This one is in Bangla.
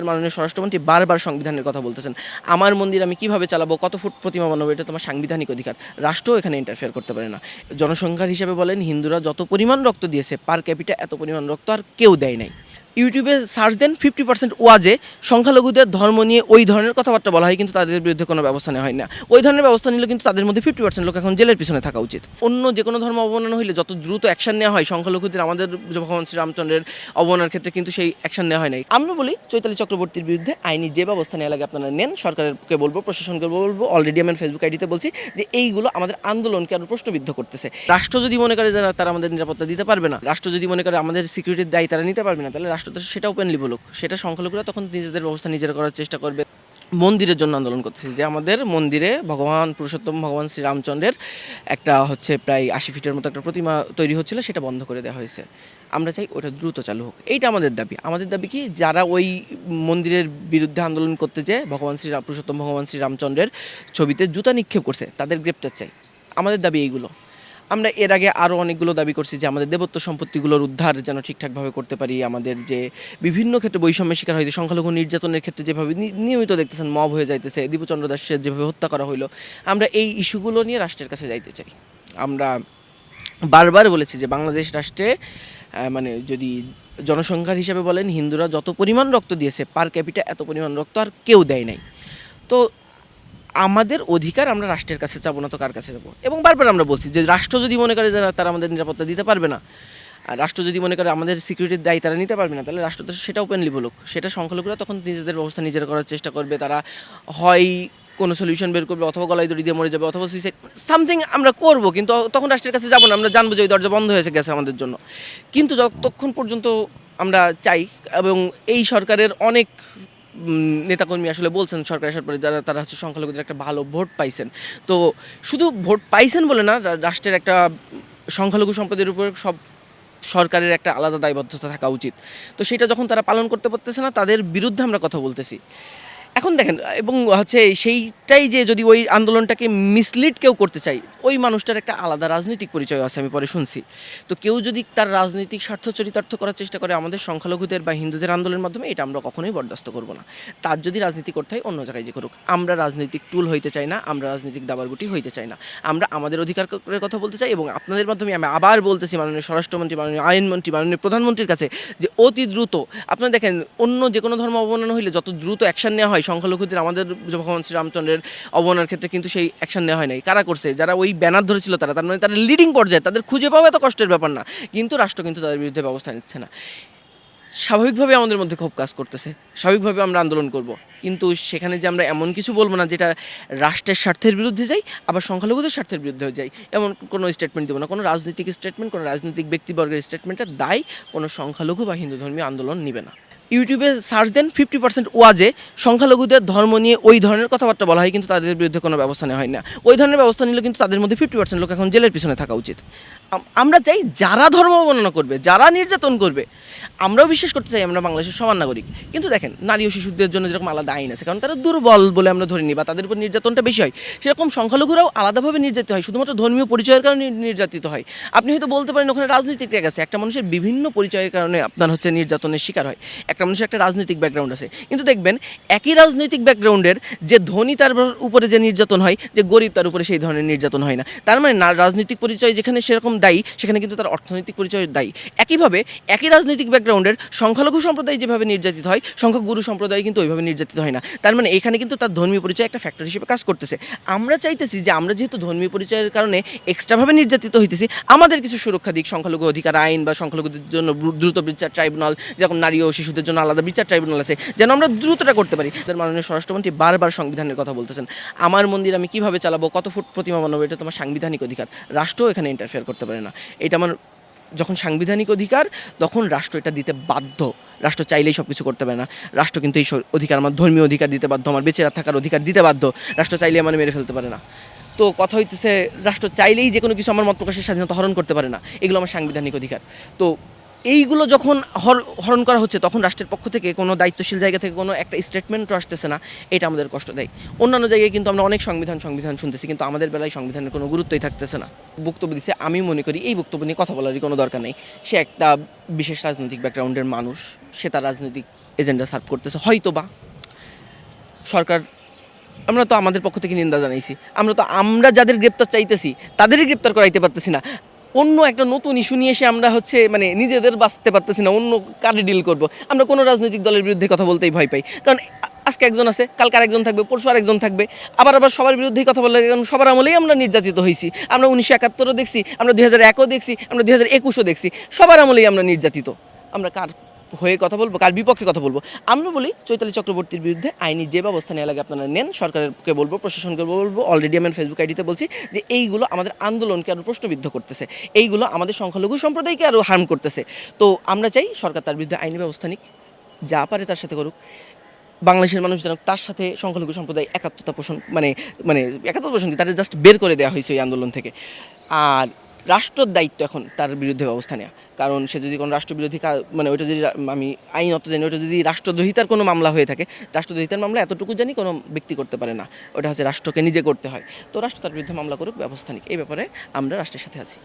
মাননীয় স্বরাষ্ট্রমন্ত্রী বারবার সংবিধানের কথা বলতেছেন। আমার মন্দির আমি কিভাবে চালাবো, কত ফুট প্রতিমা বানাবো, এটা তোমার সাংবিধানিক অধিকার। রাষ্ট্রও এখানে ইন্টারফেয়ার করতে পারে না। জনসংখ্যার হিসাবে বলেন, হিন্দুরা যত পরিমাণ রক্ত দিয়েছে পার ক্যাপিটা এত পরিমাণ রক্ত আর কেউ দেয় নাই। ইউটিউবে সার্চ দেন 50% ওয়াজে সংখ্যালঘুদের ধর্ম নিয়ে ওই ধরনের কথাবার্তা বলা হয়, কিন্তু তাদের বিরুদ্ধে কোনো ব্যবস্থা নেওয়া হয় না। ওই ধরনের ব্যবস্থা নিলে কিন্তু তাদের মধ্যে 50% লোক এখন জেলের পিছনে থাকা উচিত। অন্য যে কোনো ধর্ম অবমাননা হইলে যত দ্রুত অ্যাকশন নেওয়া হয়, সংখ্যালঘুদের আমাদের ভগবান শ্রীরামচন্দ্রের অবমাননার ক্ষেত্রে কিন্তু সেই অ্যাকশন নেওয়া হয় নাই। আমরা বলি চৈতালি চক্রবর্তীর বিরুদ্ধে আইনি যে ব্যবস্থা নেওয়া লাগে আপনারা নেন। সরকারকে বলবো, প্রশাসনকে বলবো, অলরেডি আমি ফেসবুক আইডিতে বলছি যে এইগুলো আমাদের আন্দোলনকে আরও প্রশ্নবিদ্ধ করতেছে। রাষ্ট্র যদি মনে করে যে তারা আমাদের নিরাপত্তা দিতে পারবে না, রাষ্ট্র যদি মনে করে আমাদের সিকিউরিটির দায়ী তারা নিতে পারবে না, তাহলে রাষ্ট্র তো সেটা ওপেনলি বলুক। সেটা সংখ্যালঘুরা তখন নিজেদের ব্যবস্থা নিজেরা করার চেষ্টা করবে। মন্দিরের জন্য আন্দোলন করতেছি, যে আমাদের মন্দিরে ভগবান পুরুষোত্তম ভগবান শ্রীরামচন্দ্রের একটা প্রায় 80 ফিটের মতো একটা প্রতিমা তৈরি হচ্ছিল, সেটা বন্ধ করে দেওয়া হয়েছে। আমরা চাই ওটা দ্রুত চালু হোক। এইটা আমাদের দাবি। আমাদের দাবি কি, যারা ওই মন্দিরের বিরুদ্ধে আন্দোলন করতে যেয়ে পুরুষোত্তম ভগবান শ্রীরামচন্দ্রের ছবিতে জুতা নিক্ষেপ করছে, তাদের গ্রেপ্তার চাই। আমাদের দাবি এইগুলো। আমরা এর আগে আরও অনেকগুলো দাবি করছি যে আমাদের দেবত্ব সম্পত্তিগুলোর উদ্ধার যেন ঠিকঠাকভাবে করতে পারি। আমাদের যে বিভিন্ন ক্ষেত্রে বৈষম্যের শিকার হয়েছে, সংখ্যালঘু নির্যাতনের ক্ষেত্রে যেভাবে নিয়মিত দেখতেছেন মব হয়ে যাইতেছে, দীপুচন্দ্র দাসের যেভাবে হত্যা করা হইলো, আমরা এই ইস্যুগুলো নিয়ে রাষ্ট্রের কাছে যাইতে চাই। আমরা বারবার বলেছি যে বাংলাদেশ রাষ্ট্রে যদি জনসংখ্যার হিসাবে বলেন, হিন্দুরা যত পরিমাণ রক্ত দিয়েছে পার ক্যাপিটা এত পরিমাণ রক্ত আর কেউ দেয় নাই। তো আমাদের অধিকার আমরা রাষ্ট্রের কাছে চাবো না তো কার কাছে যাবো? এবং বারবার আমরা বলছি যে রাষ্ট্র যদি মনে করে যে তারা আমাদের নিরাপত্তা দিতে পারবে না, আর রাষ্ট্র যদি মনে করে আমাদের সিকিউরিটির দায়ী তারা নিতে পারবে না, তাহলে রাষ্ট্র তো সেটা ওপেনলি বলুক। সেটা সংখ্যালঘুরা তখন নিজেদের ব্যবস্থা নিজেরা করার চেষ্টা করবে। তারা হয় কোনো সলিউশন বের করবে, অথবা গলায় দড়ি দিয়ে মরে যাবে, অথবা সুইসাইড সামথিং আমরা করবো, কিন্তু তখন রাষ্ট্রের কাছে যাবো না। আমরা জানবো যে ওই দরজা বন্ধ হয়েছে গেছে আমাদের জন্য। কিন্তু যতক্ষণ পর্যন্ত আমরা চাই, এবং এই সরকারের অনেক নেতাকর্মী আসলে বলছেন সরকার আসার পরে তারা সংখ্যালঘুদের একটা ভালো ভোট পাইছেন। তো শুধু ভোট পাইছেন বলে না, রাষ্ট্রের একটা সংখ্যালঘু সম্প্রদায়ের উপর সব সরকারের একটা আলাদা দায়বদ্ধতা থাকা উচিত। তো সেটা যখন তারা পালন করতে পারতেছে না, তাদের বিরুদ্ধে আমরা কথা বলতেছি। এখন দেখেন, এবং সেইটাই যে যদি ওই আন্দোলনটাকে মিসলিড কেউ করতে চাই, ওই মানুষটার একটা আলাদা রাজনৈতিক পরিচয় আছে, আমি পরে শুনছি। তো কেউ যদি তার রাজনৈতিক স্বার্থ চরিতার্থ করার চেষ্টা করে আমাদের সংখ্যালঘুদের বা হিন্দুদের আন্দোলনের মাধ্যমে, এটা আমরা কখনোই বরদাস্ত করব না। তার যদি রাজনীতি করতে হয় অন্য জায়গায় যে করুক। আমরা রাজনৈতিক টুল হইতে চাই না, আমরা রাজনৈতিক দাবারগুটি হইতে চাই না। আমরা আমাদের অধিকারের কথা বলতে চাই, এবং আপনাদের মাধ্যমে আমি আবার বলতেছি মাননীয় স্বরাষ্ট্রমন্ত্রী, মাননীয় আইনমন্ত্রী, মাননীয় প্রধানমন্ত্রীর কাছে, যে অতি দ্রুত আপনারা দেখেন, অন্য যে কোনো ধর্ম অবমাননা হইলে যত দ্রুত অ্যাকশন নেওয়া হয়, সংখ্যালঘুদের আমাদের ভগবান শ্রীরামচন্দ্রের অবমাননার ক্ষেত্রে কিন্তু সেই অ্যাকশন নেওয়া হয় নাই। কারা করছে? যারা ওই ব্যানার ধরেছিল তারা, তার মানে তারা লিডিং পর্যায়ে, তাদের খুঁজে পাওয়া এত কষ্টের ব্যাপার না, কিন্তু রাষ্ট্র কিন্তু তাদের বিরুদ্ধে ব্যবস্থা নিচ্ছে না। স্বাভাবিকভাবে আমাদের মধ্যে ক্ষোভ কাজ করতেছে, স্বাভাবিকভাবে আমরা আন্দোলন করব, কিন্তু সেখানে যে আমরা এমন কিছু বলবো না যেটা রাষ্ট্রের স্বার্থের বিরুদ্ধে যাই, আবার সংখ্যালঘুদের স্বার্থের বিরুদ্ধে যাই, এমন কোনো স্টেটমেন্ট দেবো না। কোনো রাজনৈতিক স্টেটমেন্ট, কোনো রাজনৈতিক ব্যক্তিবর্গের স্টেটমেন্টের দায় কোনো সংখ্যালঘু বা হিন্দু ধর্মীয় আন্দোলন নেবে না। ইউটিউবে সার্চ দেন 50% ওয়াজে সংখ্যালঘুদের ধর্ম নিয়ে ওই ধরনের কথাবার্তা বলা হয়, কিন্তু তাদের বিরুদ্ধে কোনো ব্যবস্থা নেওয়া হয় না। ওই ধরনের ব্যবস্থা নিলে কিন্তু তাদের মধ্যে 50% লোক এখন জেলের পিছনে থাকা উচিত। আমরা চাই যারা ধর্ম অবমাননা করবে, যারা নির্যাতন করবে, আমরাও বিশ্বাস করতে চাই আমরা বাংলাদেশের সমান নাগরিক। কিন্তু দেখেন, নারী ও শিশুদের জন্য যেরকম আলাদা আইন আছে, কারণ তারা দুর্বল বলে আমরা ধরে নিই বা তাদের উপর নির্যাতনটা বেশি হয়, সেরকম সংখ্যালঘুরাও আলাদাভাবে নির্যাতিত হয়, শুধুমাত্র ধর্মীয় পরিচয়ের কারণে নির্যাতিত হয়। আপনি হয়তো বলতে পারেন ওখানে রাজনৈতিক ট্যাগ আছে। একটা মানুষের বিভিন্ন পরিচয়ের কারণে আপনার নির্যাতনের শিকার হয়। একটা মানুষের একটা রাজনৈতিক ব্যাকগ্রাউন্ড আছে, কিন্তু দেখবেন একই রাজনৈতিক ব্যাকগ্রাউন্ডের যে ধনী তার উপরে যে নির্যাতন হয়, যে গরিব তার উপরে সেই ধরনের নির্যাতন হয় না। তার মানে রাজনৈতিক পরিচয় যেখানে সেরকম দায়ী, সেখানে কিন্তু তার অর্থনৈতিক পরিচয় দায়ী। একইভাবে একই রাজনৈতিক ব্যাকগ্রাউন্ডের সংখ্যালঘু সম্প্রদায় যেভাবে নির্যাতিত হয়, সংখ্যাগুরু সম্প্রদায় কিন্তু ওইভাবে নির্যাতিত হয় না। তার মানে এখানে কিন্তু তার ধর্মীয় পরিচয় একটা ফ্যাক্টর হিসেবে কাজ করতেছে। আমরা চাইতেছি যে আমরা যেহেতু ধর্মীয় পরিচয়ের কারণে এক্সট্রাভাবে নির্যাতিত হইতেছি, আমাদের কিছু সুরক্ষা দিক সংখ্যালঘু অধিকার আইন, বা সংখ্যালঘুদের জন্য দ্রুত বিচার ট্রাইব্যুনাল, যেরকম নারী ও শিশুদের জন্য আলাদা বিচার ট্রাইব্যুনাল আছে, যেন আমরা দ্রুতটা করতে পারি। মাননীয় স্বরাষ্ট্রমন্ত্রী বারবার সংবিধানের কথা বলতেছেন। আমার মন্দির আমি কিভাবে চালাবো, কত ফুট প্রতিমা বানাবো, এটা তোমার সাংবিধানিক অধিকার। রাষ্ট্রও এখানে ইন্টারফেয়ার করতে পারে না। এটা আমার যখন সাংবিধানিক অধিকার, তখন রাষ্ট্র এটা দিতে বাধ্য। রাষ্ট্র চাইলেই সব কিছু করতে পারে না। রাষ্ট্র কিন্তু এই অধিকার, আমার ধর্মীয় অধিকার দিতে বাধ্য, আমার বেঁচে থাকার অধিকার দিতে বাধ্য। রাষ্ট্র চাইলে আমার মেরে ফেলতে পারে না। তো কথা হইতেছে, রাষ্ট্র চাইলেই যে কোনো কিছু আমার মত প্রকাশের স্বাধীনতা হরণ করতে পারে না। এগুলো আমার সাংবিধানিক অধিকার। তো এইগুলো যখন হরণ করা হচ্ছে, তখন রাষ্ট্রের পক্ষ থেকে কোনো দায়িত্বশীল জায়গা থেকে কোনো একটা স্টেটমেন্টও আসতেছে না। এটা আমাদের কষ্ট দেয়। অন্যান্য জায়গায় কিন্তু আমরা অনেক সংবিধান শুনতেছি, কিন্তু আমাদের বেলায় সংবিধানের কোনো গুরুত্বই থাকতেছে না। বক্তব্য দিচ্ছে, আমি মনে করি এই বক্তব্য নিয়ে কথা বলারই কোনো দরকার নেই। সে একটা বিশেষ রাজনৈতিক ব্যাকগ্রাউন্ডের মানুষ, সে তার রাজনৈতিক এজেন্ডা সার্ভ করতেছে, হয়তো বা সরকার, আমরা তো আমাদের পক্ষ থেকে নিন্দা জানাইছি, আমরা যাদের গ্রেপ্তার চাইতেছি তাদেরই গ্রেপ্তার করাইতে পারতেছি না, অন্য একটা নতুন ইস্যু নিয়ে এসে আমরা মানে নিজেদের বাঁচতে পারতেছি না, অন্য কারে ডিল করব। আমরা কোনো রাজনৈতিক দলের বিরুদ্ধে কথা বলতেই ভয় পাই, কারণ আজকে একজন আছে, কালকে আরেকজন থাকবে, পরশু আরেকজন থাকবে, আবার সবার বিরুদ্ধেই কথা বললে, কারণ সবার আমলেই আমরা নির্যাতিত হয়েছি। আমরা 1971ও দেখছি, আমরা 2001ও দেখছি, আমরা 2021ও দেখছি, সবার আমলেই আমরা নির্যাতিত। আমরা কার হয়ে কথা বলবো, কার বিপক্ষে কথা বলবো? আমরা বলি চৈতালি চক্রবর্তীর বিরুদ্ধে আইনি যে ব্যবস্থা নেওয়া লাগে আপনারা নেন, সরকারকে বলবো, প্রশাসনকে বলবো। অলরেডি আমি ফেসবুক আইডিতে বলছি যে এইগুলো আমাদের আন্দোলনকে আরও প্রশ্নবিদ্ধ করতেছে, এইগুলো আমাদের সংখ্যালঘু সম্প্রদায়কে আরও হার্ম করতেছে। তো আমরা চাই সরকার তার বিরুদ্ধে আইনি ব্যবস্থা নিক, যা পারে তার সাথে করুক। বাংলাদেশের মানুষ যেন তার সাথে সংখ্যালঘু সম্প্রদায় একাত্মতা পোষণ মানে মানে একাত্মতা পোষণ কি, তাদের জাস্ট বের করে দেওয়া হয়েছে এই আন্দোলন থেকে। আর রাষ্ট্রের দায়িত্ব এখন তার বিরুদ্ধে ব্যবস্থা নেওয়া, কারণ সে যদি কোনো রাষ্ট্রবিরোধী মানে ওইটা যদি আমি আইনত জানি, ওইটা যদি রাষ্ট্রদ্রোহিতার কোনো মামলা হয়ে থাকে, রাষ্ট্রদ্রোহিতার মামলা এতটুকু জানি কোনো ব্যক্তি করতে পারে না, ওটা হচ্ছে রাষ্ট্রকে নিজে করতে হয়। তো রাষ্ট্র তার বিরুদ্ধে মামলা করুক, ব্যবস্থা নিক, এই ব্যাপারে আমরা রাষ্ট্রের সাথে আছি।